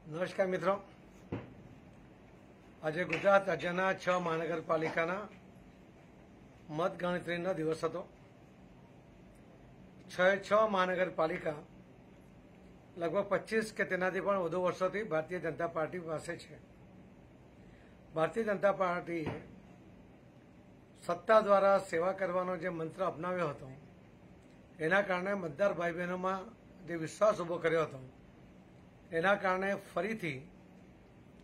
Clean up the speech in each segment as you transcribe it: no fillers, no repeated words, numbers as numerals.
નમસ્કાર મિત્રો, આજે ગુજરાત રાજ્યના 6 મહાનગરપાલિકાના મતગણતરીનો દિવસ હતો. 6 મહાનગરપાલિકા લગભગ 25 કે તેનાથી પણ વધુ વર્ષોથી ભારતીય જનતા પાર્ટી પાસે છે. ભારતીય જનતા પાર્ટીએ સત્તા દ્વારા સેવા કરવાનો જે મંત્ર અપનાવ્યો હતો એના કારણે મતદાર ભાઈ બહેનોમાં જે વિશ્વાસ ઉભો કર્યો હતો એના કારણે ફરીથી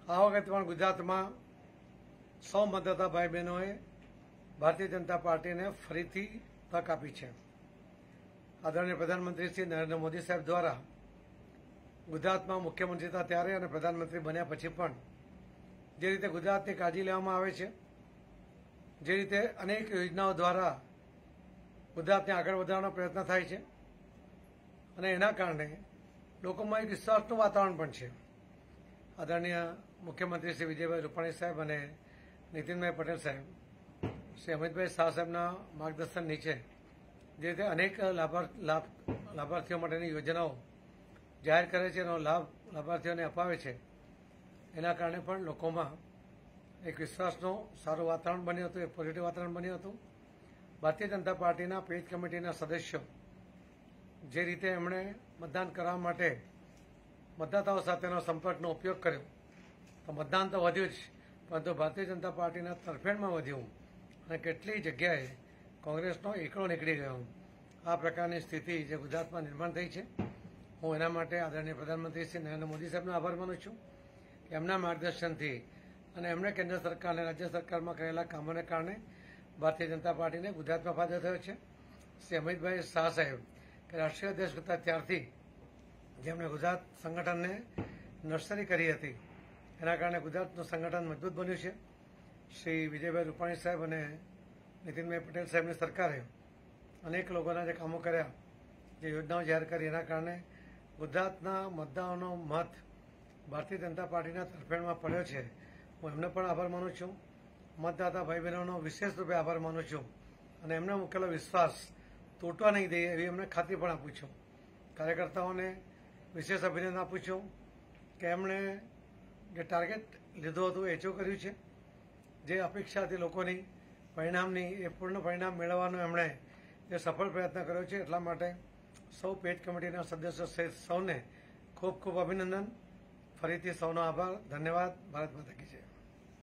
આ વખતે પણ ગુજરાતમાં 100 મતદાતા ભાઈ બહેનોએ ભારતીય જનતા પાર્ટીને ફરીથી તક આપી છે. આદરણીય પ્રધાનમંત્રી શ્રી નરેન્દ્ર મોદી સાહેબ દ્વારા ગુજરાતમાં મુખ્યમંત્રી હતા ત્યારે અને પ્રધાનમંત્રી બન્યા પછી પણ જે રીતે ગુજરાતની કાળજી લેવામાં આવે છે, જે રીતે અનેક યોજનાઓ દ્વારા ગુજરાતને આગળ વધારવાનો પ્રયત્ન થાય છે અને એના કારણે લોકોમાં એક વિશ્વાસનું વાતાવરણ પણ છે. આદરણીય મુખ્યમંત્રી શ્રી વિજયભાઈ રૂપાણી સાહેબ અને નીતિનભાઈ પટેલ સાહેબ, શ્રી અમિતભાઈ શાહ સાહેબના માર્ગદર્શન નીચે જે રીતે અનેક લાભાર્થીઓ માટેની યોજનાઓ જાહેર કરે છે, એનો લાભ લાભાર્થીઓને અપાવે છે, એના કારણે પણ લોકોમાં એક વિશ્વાસનું સારું વાતાવરણ બન્યું હતું, એક પોઝિટિવ વાતાવરણ બન્યું હતું. ભારતીય જનતા પાર્ટીના પેજ કમિટીના સદસ્યો જે રીતે એમણે મતદાન કરવા માટે મતદાતાઓ સાથેનો સંપર્કનો ઉપયોગ કર્યો તો મતદાન તો વધ્યું જ, પરંતુ ભારતીય જનતા પાર્ટીના તરફેણમાં વધ્યું અને કેટલી જગ્યાએ કોંગ્રેસનો એકડો નીકળી ગયો. આ પ્રકારની સ્થિતિ જે ગુજરાતમાં નિર્માણ થઈ છે, હું એના માટે આદરણીય પ્રધાનમંત્રી શ્રી નરેન્દ્ર મોદી સાહેબનો આભાર માનું છું કે એમના માર્ગદર્શનથી અને એમણે કેન્દ્ર સરકાર અને રાજ્ય સરકારમાં કરેલા કામોને કારણે ભારતીય જનતા પાર્ટીને ગુજરાતમાં ફાયદો થયો છે. શ્રી અમિતભાઈ શાહ સાહેબ કે રાષ્ટ્રીય અધ્યક્ષ હતા ત્યારથી જેમણે ગુજરાત સંગઠનને નર્સરી કરી હતી, એના કારણે ગુજરાતનું સંગઠન મજબૂત બન્યું છે. શ્રી વિજયભાઈ રૂપાણી સાહેબ અને નીતિનભાઈ પટેલ સાહેબની સરકારે અનેક લોકોના જે કામો કર્યા, જે યોજનાઓ જાહેર કરી, એના કારણે ગુજરાતના મતદારોનો મત ભારતીય જનતા પાર્ટીના તરફેણમાં પડ્યો છે. હું એમને પણ આભાર માનું છું, મતદાતા ભાઈ બહેનોનો વિશેષ રૂપે આભાર માનું છું અને એમને મૂકેલો વિશ્વાસ તૂટવા નહીં દઈએ એવી એમને ખાતરી પણ આપું છું. કાર્યકર્તાઓને વિશેષ અભિનંદન આપું છું કે એમણે જે ટાર્ગેટ લીધું હતું એ એચીવ કર્યું છે. જે અપેક્ષા હતી લોકોની પરિણામની, એ પૂર્ણ પરિણામ મેળવવાનો એમણે જે સફળ પ્રયત્ન કર્યો છે, એટલા માટે સૌ પેજ કમિટીના સદસ્યો સહિત સૌને ખૂબ ખૂબ અભિનંદન. ફરીથી સૌનો આભાર. ધન્યવાદ. ભારત માતા કી